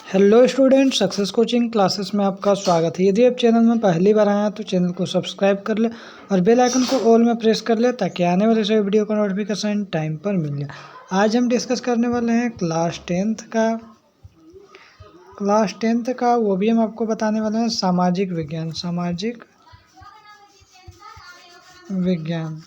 Hello student, success coaching classes में आपका स्वागत है। यदि आप चैनल में पहली बार आए हैं तो चैनल को सब्सक्राइब कर ले और बेल आइकन को ऑल में प्रेस कर ले ताकि आने वाले सभी वीडियो का नोटिफिकेशन टाइम पर मिल जाए। आज हम डिस्कस करने वाले हैं क्लास टेंथ का वो भी हम आपको बताने वाले हैं सामाजिक विज्ञान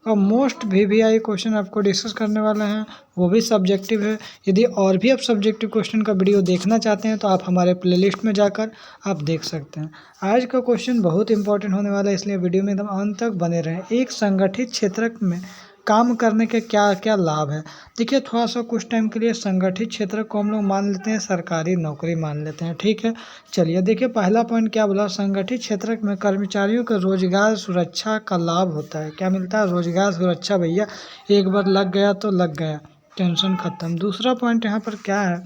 और मोस्ट वीवीआई क्वेश्चन आपको डिस्कस करने वाले हैं, वो भी सब्जेक्टिव है। यदि और भी आप सब्जेक्टिव क्वेश्चन का वीडियो देखना चाहते हैं तो आप हमारे प्लेलिस्ट में जाकर आप देख सकते हैं। आज का क्वेश्चन बहुत इंपॉर्टेंट होने वाला है, इसलिए वीडियो में एकदम अंत तक बने रहें। एक संगठित क्षेत्र में काम करने के क्या क्या लाभ है। देखिए, थोड़ा सा कुछ टाइम के लिए संगठित क्षेत्र को हम लोग मान लेते हैं सरकारी नौकरी मान लेते हैं, ठीक है। चलिए देखिए, पहला पॉइंट क्या बोला, संगठित क्षेत्र में कर्मचारियों को रोजगार सुरक्षा का लाभ होता है। क्या मिलता है? रोजगार सुरक्षा। भैया एक बार लग गया तो लग गया, टेंशन खत्म। दूसरा पॉइंट यहाँ पर क्या है,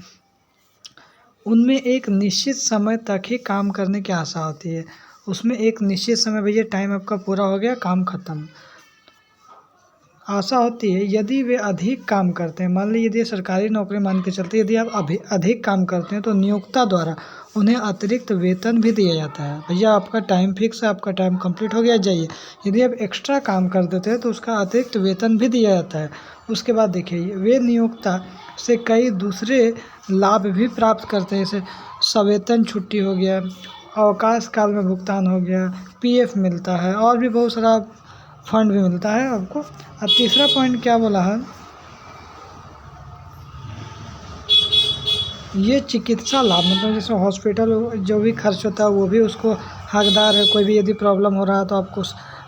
उनमें एक निश्चित समय तक ही काम करने की आशा होती है। उसमें एक निश्चित समय, भैया टाइम आपका पूरा हो गया, काम खत्म। आशा होती है यदि वे अधिक काम करते हैं, मान लीजिए यदि सरकारी नौकरी मान के चलते, यदि आप अभी अधिक काम करते हैं तो नियोक्ता द्वारा उन्हें अतिरिक्त वेतन भी दिया जाता है। भैया आपका टाइम फिक्स है, आपका टाइम कंप्लीट हो गया, जाइए। यदि आप एक्स्ट्रा काम कर देते हैं तो उसका अतिरिक्त वेतन भी दिया जाता है। उसके बाद देखिए, वे नियोक्ता से कई दूसरे लाभ भी प्राप्त करते हैं, जैसे सवेतन छुट्टी हो गया, अवकाश काल में भुगतान हो गया, पीएफ मिलता है और भी बहुत सारा फंड भी मिलता है आपको। अब तीसरा पॉइंट क्या बोला है, ये चिकित्सा लाभ, मतलब जैसे हॉस्पिटल जो भी खर्च होता है वो भी उसको हकदार है। कोई भी यदि प्रॉब्लम हो रहा है तो आपको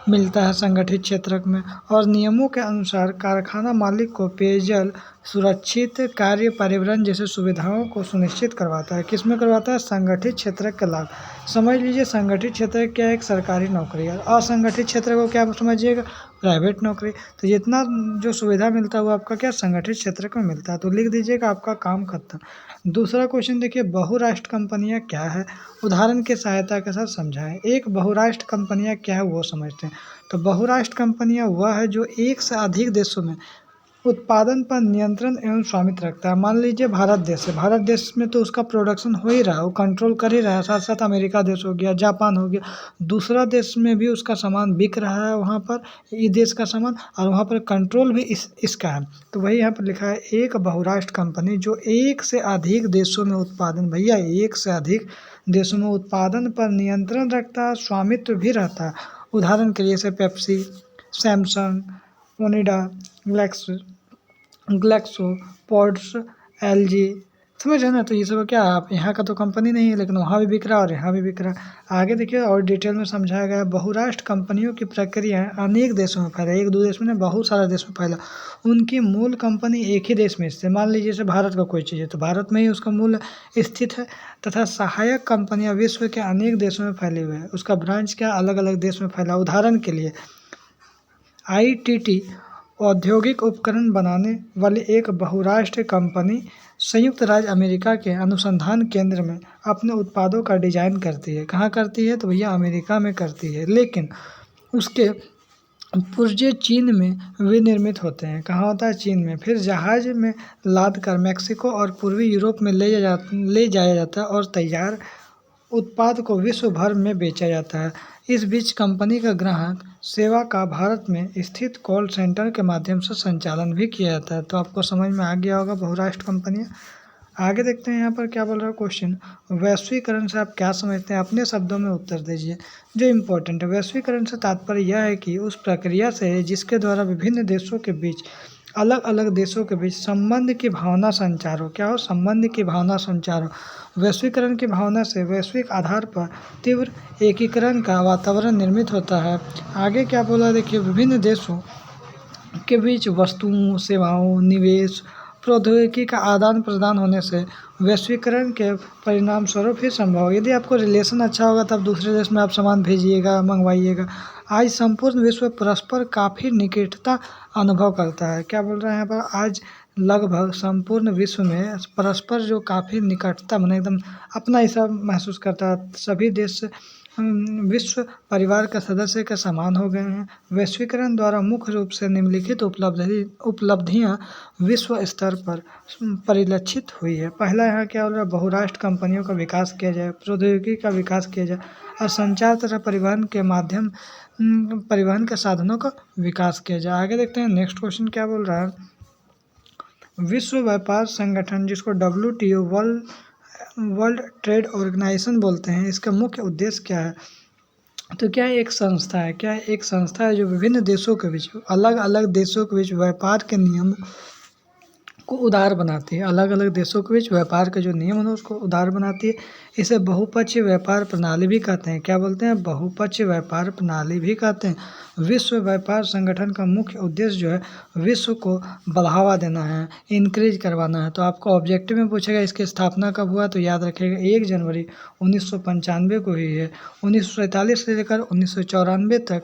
मिलता है संगठित क्षेत्र में। और नियमों के अनुसार कारखाना मालिक को पेयजल, सुरक्षित कार्य परिवहन जैसे सुविधाओं को सुनिश्चित करवाता है। किस में करवाता है? संगठित क्षेत्र का लाभ। समझ लीजिए, संगठित क्षेत्र क्या, एक सरकारी नौकरी है। असंगठित क्षेत्र को क्या समझिएगा? प्राइवेट नौकरी। तो जितना जो सुविधा मिलता है वो आपका क्या, संगठित क्षेत्र में मिलता है। तो लिख दीजिएगा, आपका काम खत्म। दूसरा क्वेश्चन देखिए, बहुराष्ट्र कंपनियां क्या है, उदाहरण की सहायता के साथ समझाएं। एक बहुराष्ट्र कंपनियां क्या है वो समझते हैं। तो बहुराष्ट्र कंपनियां वह है जो एक से अधिक देशों में उत्पादन पर नियंत्रण एवं स्वामित्व रखता है। मान लीजिए भारत देश है, भारत देश में तो उसका प्रोडक्शन हो ही रहा है, वो कंट्रोल कर ही रहा है। साथ साथ अमेरिका देश हो गया, जापान हो गया, दूसरा देश में भी उसका सामान बिक रहा है वहाँ पर, इस देश का सामान, और वहाँ पर कंट्रोल भी इसका है। तो वही यहाँ पर लिखा है, एक बहुराष्ट्र कंपनी जो एक से अधिक देशों में उत्पादन, भैया एक से अधिक देशों में उत्पादन पर नियंत्रण रखता है, स्वामित्व भी रहता है। उदाहरण के लिए जैसे Pepsi, Samsung, Onida, Glaxo, pods, LG, समझ रहे ना। तो ये सब क्या है, आप यहाँ का तो कंपनी नहीं है लेकिन वहाँ भी बिक रहा है और यहाँ भी बिक रहा है। आगे देखिए और डिटेल में समझाया गया है, बहुराष्ट्र कंपनियों की प्रक्रिया अनेक देशों में फैला, एक दो देश में नहीं, बहुत सारे देश में फैला। उनकी मूल कंपनी एक ही देश में स्थित, मान लीजिए जैसे भारत का कोई चीज़ है तो भारत में ही उसका मूल स्थित है, तथा सहायक कंपनियां विश्व के अनेक देशों में फैली हुई है। उसका ब्रांच क्या, अलग अलग देश में फैला। उदाहरण के लिए आईटीटी औद्योगिक उपकरण बनाने वाली एक बहुराष्ट्रीय कंपनी संयुक्त राज्य अमेरिका के अनुसंधान केंद्र में अपने उत्पादों का डिजाइन करती है। कहाँ करती है? तो भैया अमेरिका में करती है, लेकिन उसके पुर्जे चीन में विनिर्मित होते हैं। कहाँ होता है? चीन में। फिर जहाज में लाद कर मैक्सिको और पूर्वी यूरोप में ले जाया जाता है और तैयार उत्पाद को विश्व भर में बेचा जाता है। इस बीच कंपनी का ग्राहक सेवा का भारत में स्थित कॉल सेंटर के माध्यम से संचालन भी किया जाता है। तो आपको समझ में आ गया होगा बहुराष्ट्र कंपनियां। आगे देखते हैं यहाँ पर क्या बोल रहा है क्वेश्चन, वैश्वीकरण से आप क्या समझते हैं, अपने शब्दों में उत्तर दीजिए। जो इम्पोर्टेंट है, वैश्वीकरण से तात्पर्य यह है कि उस प्रक्रिया से है जिसके द्वारा विभिन्न देशों के बीच, अलग अलग देशों के बीच संबंध की भावना संचार हो। क्या हो? संबंध की भावना संचार हो। वैश्वीकरण की भावना से वैश्विक आधार पर तीव्र एकीकरण का वातावरण निर्मित होता है। आगे क्या बोला देखिए, विभिन्न देशों के बीच वस्तुओं, सेवाओं, निवेश, प्रौद्योगिकी का आदान प्रदान होने से वैश्वीकरण के परिणाम स्वरूप ही संभव है। यदि आपको रिलेशन अच्छा होगा तब दूसरे देश में आप सामान भेजिएगा, मंगवाइएगा। आज संपूर्ण विश्व परस्पर काफ़ी निकटता अनुभव करता है। क्या बोल रहे हैं यहाँ पर? आज लगभग संपूर्ण विश्व में परस्पर जो काफ़ी निकटता, माने एकदम अपना ऐसा महसूस करता है। सभी देश विश्व परिवार का सदस्य के समान हो गए हैं। वैश्वीकरण द्वारा मुख्य रूप से निम्नलिखित उपलब्धियां विश्व स्तर पर परिलक्षित हुई है। पहला यहाँ क्या हो रहा है, बहुराष्ट्र कंपनियों का विकास किया जाए, प्रौद्योगिकी का विकास किया जाए और संचार तथा परिवहन के माध्यम परिवहन के साधनों का विकास किया जाए। आगे देखते हैं नेक्स्ट क्वेश्चन क्या बोल रहा है। विश्व व्यापार संगठन जिसको WTO वर्ल्ड ट्रेड ऑर्गेनाइजेशन बोलते हैं, इसका मुख्य उद्देश्य क्या है? तो क्या एक संस्था है, क्या एक संस्था है जो विभिन्न देशों के बीच, अलग अलग देशों के बीच व्यापार के नियम को उदार बनाती है। अलग अलग देशों के बीच व्यापार के जो नियम है उसको उदार बनाती है। इसे बहुपक्षीय व्यापार प्रणाली भी कहते हैं। क्या बोलते हैं? बहुपक्षीय व्यापार प्रणाली भी कहते हैं। विश्व व्यापार संगठन का मुख्य उद्देश्य जो है विश्व को बढ़ावा देना है, इंक्रीज करवाना है। तो आपको ऑब्जेक्टिव में पूछेगा इसकी स्थापना कब हुआ, तो याद रखिएगा 1 जनवरी 1995 को हुई है। 1947 से लेकर 1994 तक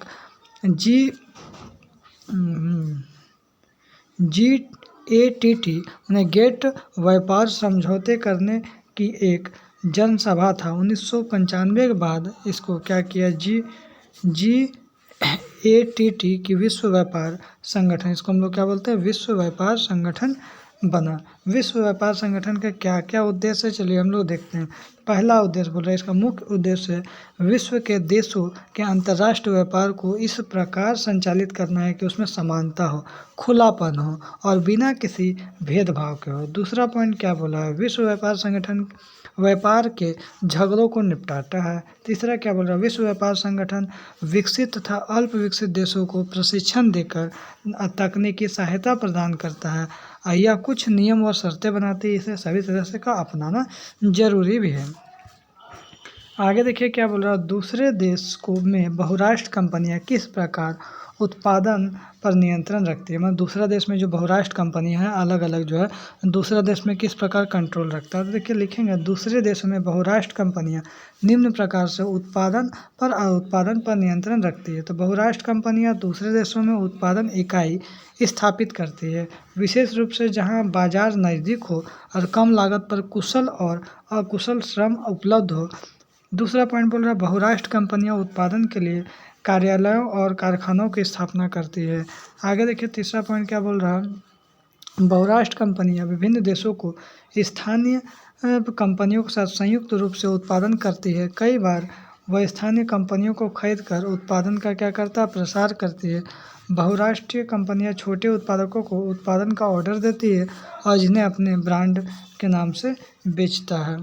GATT यानी गेट व्यापार समझौते करने की एक जनसभा था। 1995 के बाद इसको क्या किया, GATT की विश्व व्यापार संगठन, इसको हम लोग क्या बोलते हैं, विश्व व्यापार संगठन बना। विश्व व्यापार संगठन का क्या क्या उद्देश्य है, चलिए हम लोग देखते हैं। पहला उद्देश्य बोल रहा है, इसका मुख्य उद्देश्य है विश्व के देशों के अंतर्राष्ट्रीय व्यापार को इस प्रकार संचालित करना है कि उसमें समानता हो, खुलापन हो और बिना किसी भेदभाव के हो। दूसरा पॉइंट क्या बोला है, विश्व व्यापार संगठन व्यापार के झगड़ों को निपटाता है। तीसरा क्या बोल रहा है, विश्व व्यापार संगठन विकसित तथा अल्प विकसित देशों को प्रशिक्षण देकर तकनीकी सहायता प्रदान करता है या कुछ नियम और शर्तें बनाती है। इसे सभी सदस्य का अपनाना जरूरी भी है। आगे देखिए क्या बोल रहा है, दूसरे देश को में बहुराष्ट्र कंपनियां किस प्रकार उत्पादन पर नियंत्रण रखती है। मतलब दूसरा देश में जो बहुराष्ट्र कंपनियां हैं अलग अलग जो है दूसरा देश में किस प्रकार कंट्रोल रखता है। तो देखिए लिखेंगे, दूसरे देशों में बहुराष्ट्र कंपनियां निम्न प्रकार से उत्पादन पर नियंत्रण रखती है। तो बहुराष्ट्र कंपनियां दूसरे देशों में उत्पादन इकाई स्थापित करती है, विशेष रूप से जहां बाजार नज़दीक हो और कम लागत पर कुशल और अकुशल श्रम उपलब्ध हो। दूसरा पॉइंट बोल रहा है, बहुराष्ट्र कंपनियां उत्पादन के लिए कार्यालयों और कारखानों की स्थापना करती है। आगे देखिए तीसरा पॉइंट क्या बोल रहा है, बहुराष्ट्र कंपनियां विभिन्न देशों को स्थानीय कंपनियों के साथ संयुक्त रूप से उत्पादन करती है। कई बार वह स्थानीय कंपनियों को खरीद कर उत्पादन का क्या करता है, प्रसार करती है। बहुराष्ट्रीय कंपनियां छोटे उत्पादकों को उत्पादन का ऑर्डर देती है और जिन्हें अपने ब्रांड के नाम से बेचता है।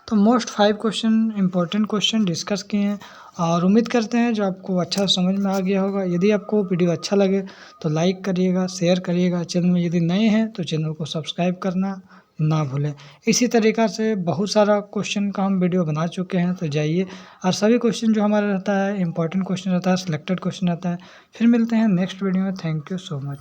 तो most 5 question important question discuss किए हैं और उम्मीद करते हैं जो आपको अच्छा समझ में आ गया होगा। यदि आपको वीडियो अच्छा लगे तो लाइक करिएगा, शेयर करिएगा। चैनल में यदि नए हैं तो चैनल को सब्सक्राइब करना ना भूलें। इसी तरीक़ा से बहुत सारा क्वेश्चन का हम वीडियो बना चुके हैं, तो जाइए और सभी क्वेश्चन जो हमारा रहता है इंपॉर्टेंट क्वेश्चन रहता है, सिलेक्टेड क्वेश्चन रहता है। फिर मिलते हैं नेक्स्ट वीडियो में। Thank you so much.